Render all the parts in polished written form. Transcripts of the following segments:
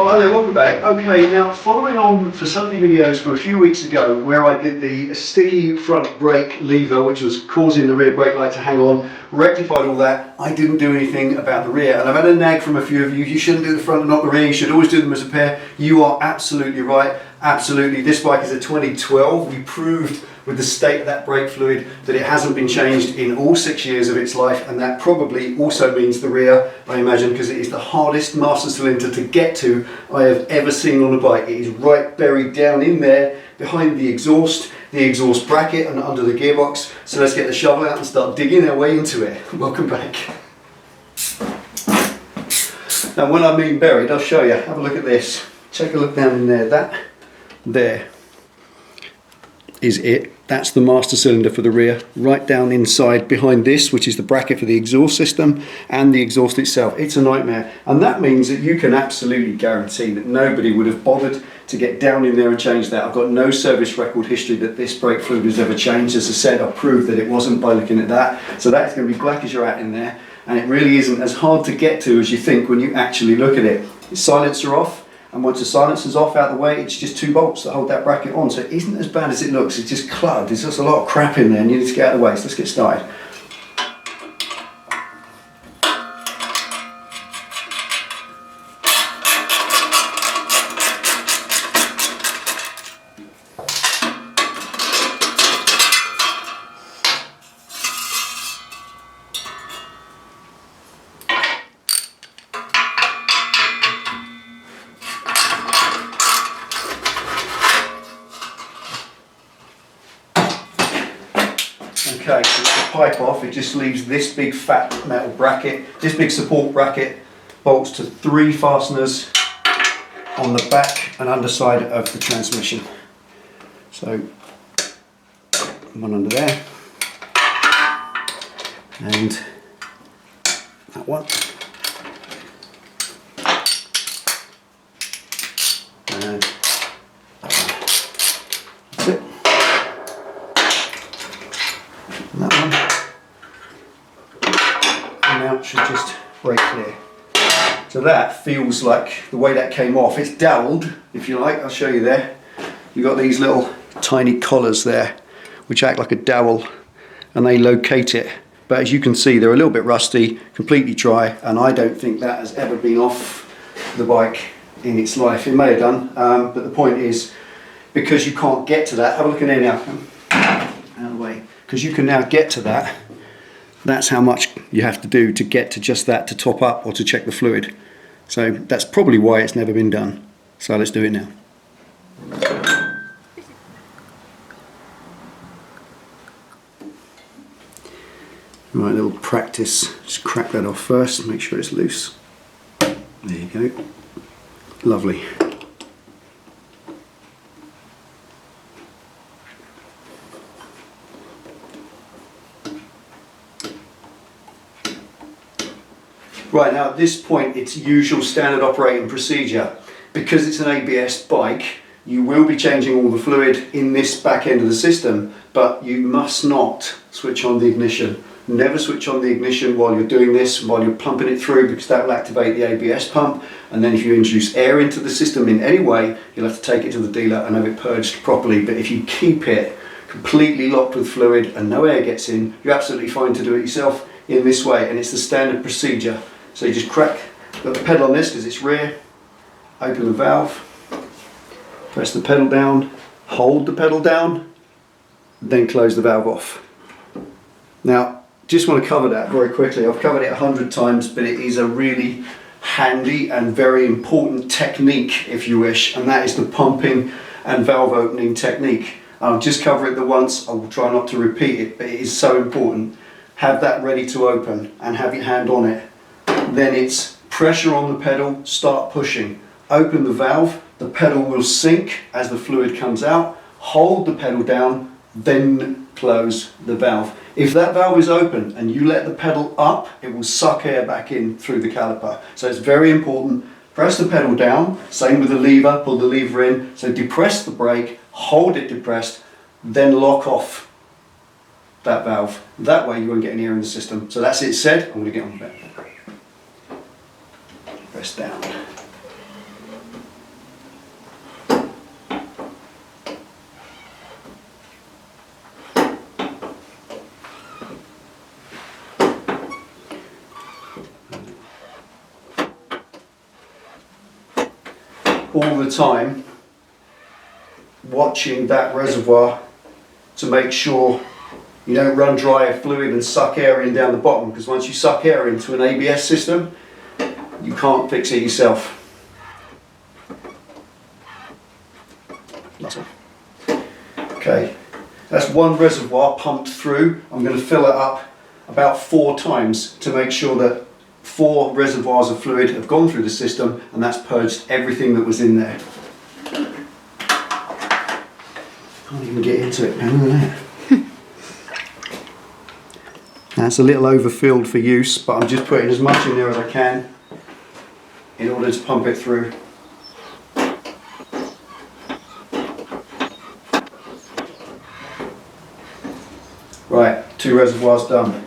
hi there, welcome back. Okay, now following on for some of the videos from a few weeks ago where I did the sticky front brake lever which was causing the rear brake light to hang on, rectified all that, I didn't do anything about the rear. And I've had a nag from a few of you, you shouldn't do the front and not the rear, you should always do them as a pair. You are absolutely right, absolutely. This bike is a 2012, we proved with the state of that brake fluid that it hasn't been changed in all 6 years of its life, and that probably also means the rear, I imagine, because it is the hardest master cylinder to get to I have ever seen on a bike. It is right buried down in there behind the exhaust bracket and under the gearbox. So let's get the shovel out and start digging our way into it. Welcome back. Now when I mean buried, I'll show you. Have a look at this. Take a look down in there. That there is it. That's the master cylinder for the rear, right down inside behind this, which is the bracket for the exhaust system and the exhaust itself. It's a nightmare, and that means that you can absolutely guarantee that nobody would have bothered to get down in there and change that. I've got no service record history that this brake fluid has ever changed. As I said, I proved that it wasn't by looking at that. So that is going to be black as you're at in there, and it really isn't as hard to get to as you think when you actually look at it. The silencer off. And once the silencer's off out the way, it's just 2 bolts that hold that bracket on. So it isn't as bad as it looks. It's just clubbed. There's just a lot of crap in there and you need to get out of the way. So let's get started. Okay, so it's the pipe off, it just leaves this big fat metal bracket, this big support bracket, bolts to 3 fasteners on the back and underside of the transmission. So, one under there, and that one, and that one. That's it. And that one, and now it should just break clear. So that feels like the way that came off. It's doweled, if you like. I'll show you there. You've got these little tiny collars there which act like a dowel and they locate it. But as you can see, they're a little bit rusty, completely dry, and I don't think that has ever been off the bike in its life. It may have done, but the point is, because you can't get to that, have a look in there now. Out of the way. Because you can now get to that, that's how much you have to do to get to just that to top up or to check the fluid. So that's probably why it's never been done. So let's do it now. Right, little practice. Just crack that off first, make sure it's loose. There you go. Lovely. Right, now at this point it's usual standard operating procedure. Because it's an ABS bike, you will be changing all the fluid in this back end of the system, but you must not switch on the ignition. Never switch on the ignition while you're doing this, while you're pumping it through, because that will activate the ABS pump, and then if you introduce air into the system in any way, you'll have to take it to the dealer and have it purged properly. But if you keep it completely locked with fluid and no air gets in, you're absolutely fine to do it yourself in this way, and it's the standard procedure. So you just crack, got the pedal on this because it's rear, open the valve, press the pedal down, hold the pedal down, then close the valve off. Now, just want to cover that very quickly. I've covered it 100 times, but it is a really handy and very important technique, if you wish, and that is the pumping and valve opening technique. I'll just cover it the once, I will try not to repeat it, but it is so important. Have that ready to open and have your hand on it. Then it's pressure on the pedal, start pushing. Open the valve, the pedal will sink as the fluid comes out. Hold the pedal down, then close the valve. If that valve is open and you let the pedal up, it will suck air back in through the caliper. So it's very important. Press the pedal down, same with the lever, pull the lever in. So depress the brake, hold it depressed, then lock off that valve. That way you won't get any air in the system. So that's it said, I'm going to get on with it. Press down. all the time watching that reservoir to make sure you don't run dry of fluid and suck air in down the bottom, because once you suck air into an ABS system, you can't fix it yourself. Okay, that's one reservoir pumped through. I'm going to fill it up about 4 times to make sure that 4 reservoirs of fluid have gone through the system, and that's purged everything that was in there. Can't even get into it, man, look at that. That's a little overfilled for use, but I'm just putting as much in there as I can in order to pump it through. Right, 2 reservoirs done.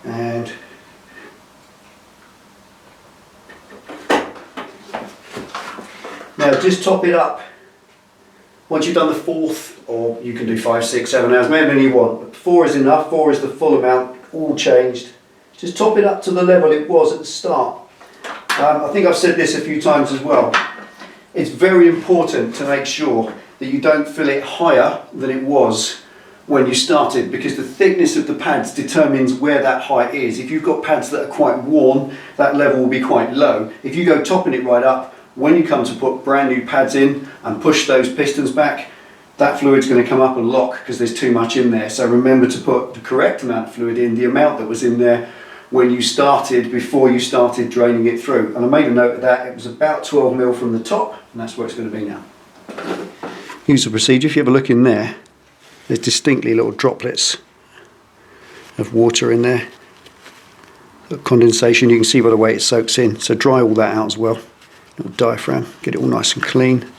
And now just top it up. Once you've done the 4th, or you can do 5, 6, 7 hours, however many you want, but 4 is enough. 4 is the full amount, all changed. Just top it up to the level it was at the start. I think I've said this a few times as well. It's very important to make sure that you don't fill it higher than it was when you started, because the thickness of the pads determines where that height is. If you've got pads that are quite worn, that level will be quite low. If you go topping it right up, when you come to put brand new pads in and push those pistons back, that fluid's going to come up and lock because there's too much in there. So remember to put the correct amount of fluid in, the amount that was in there when you started, before you started draining it through. And I made a note of that. It was about 12 mil from the top, and that's where it's going to be now. Here's the procedure. If you have a look in there, there's distinctly little droplets of water in there. The condensation, you can see by the way it soaks in. So dry all that out as well. Little diaphragm, get it all nice and clean.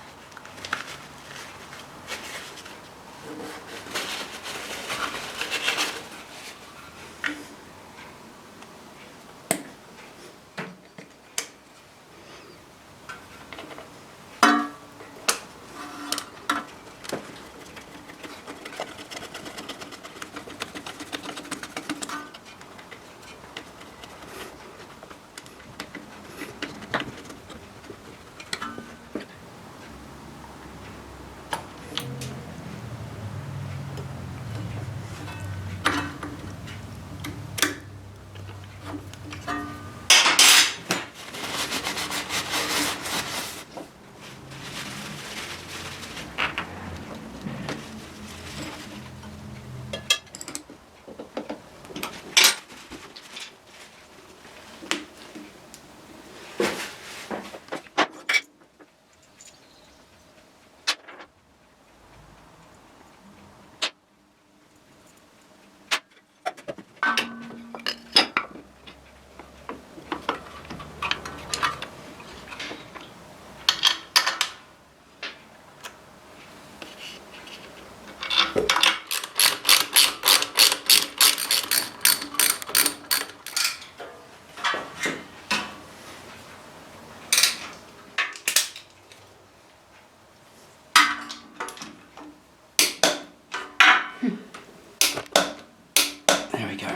There we go.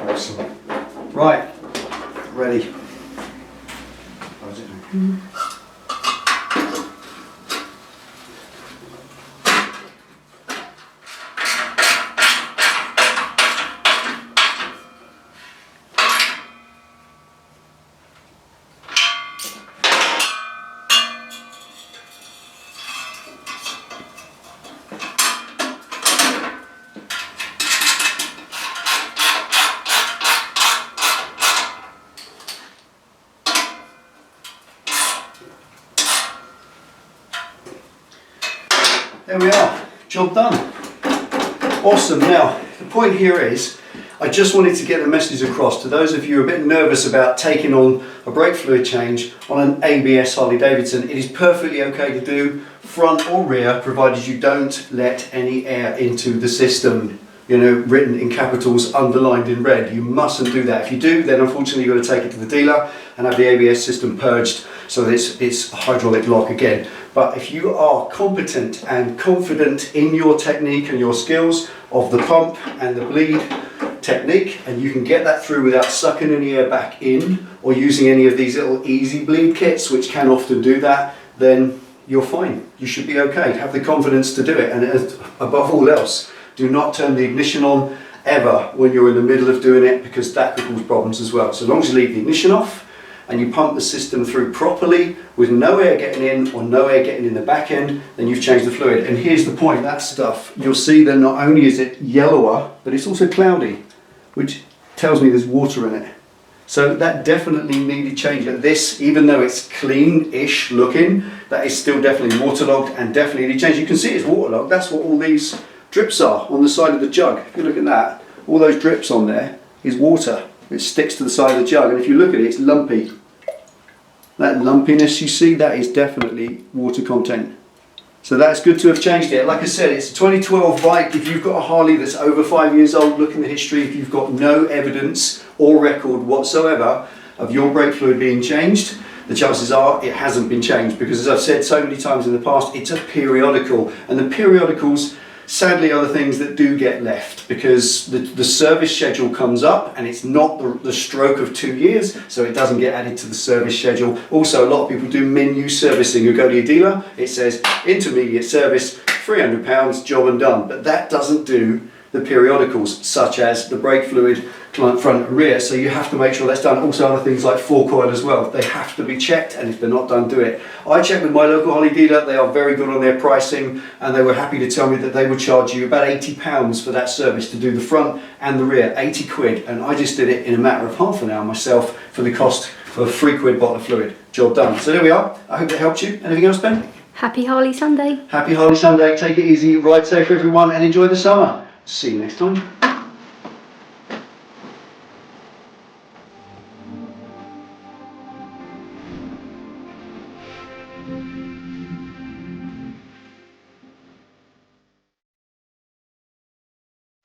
Awesome. Right, ready. How's it doing? There we are, job done. Awesome. Now, the point here is, I just wanted to get the message across to those of you who are a bit nervous about taking on a brake fluid change on an ABS Harley Davidson. It is perfectly okay to do, front or rear, provided you don't let any air into the system. You know, written in capitals, underlined in red. You mustn't do that. If you do, then unfortunately you've got to take it to the dealer and have the ABS system purged so that it's a hydraulic lock again. But if you are competent and confident in your technique and your skills of the pump and the bleed technique, and you can get that through without sucking any air back in or using any of these little easy bleed kits, which can often do that, then you're fine. You should be okay. Have the confidence to do it, and above all else, do not turn the ignition on ever when you're in the middle of doing it, because that could cause problems as well. So as long as you leave the ignition off and you pump the system through properly with no air getting in or no air getting in the back end, then you've changed the fluid. And here's the point, that stuff, you'll see that not only is it yellower, but it's also cloudy, which tells me there's water in it. So that definitely needed changing. This, even though it's clean-ish looking, that is still definitely waterlogged and definitely needed change. You can see it's waterlogged. That's what all these drips are on the side of the jug. If you look at that, all those drips on there is water. It sticks to the side of the jug, and if you look at it, it's lumpy. That lumpiness you see, that is definitely water content. So that's good to have changed it. Like I said, it's a 2012 bike. If you've got a Harley that's over 5 years old, look in the history. If you've got no evidence or record whatsoever of your brake fluid being changed, the chances are it hasn't been changed, because as I've said so many times in the past, it's a periodical, and the periodicals sadly are the things that do get left, because the service schedule comes up and it's not the stroke of 2 years, so it doesn't get added to the service schedule. Also, a lot of people do menu servicing. You go to your dealer, it says intermediate service, £300, job and done, but that doesn't do the periodicals, such as the brake fluid, front and rear, so you have to make sure that's done. Also other things like forecoil as well, they have to be checked, and if they're not done, do it. I checked with my local Harley dealer, they are very good on their pricing, and they were happy to tell me that they would charge you about £80 for that service to do the front and the rear, 80 quid, and I just did it in a matter of half an hour myself for the cost of a £3 bottle of fluid. Job done. So there we are. I hope that helped you. Anything else, Ben? Happy Harley Sunday. Happy Harley Sunday. Take it easy, ride safe everyone, and enjoy the summer. See you next time.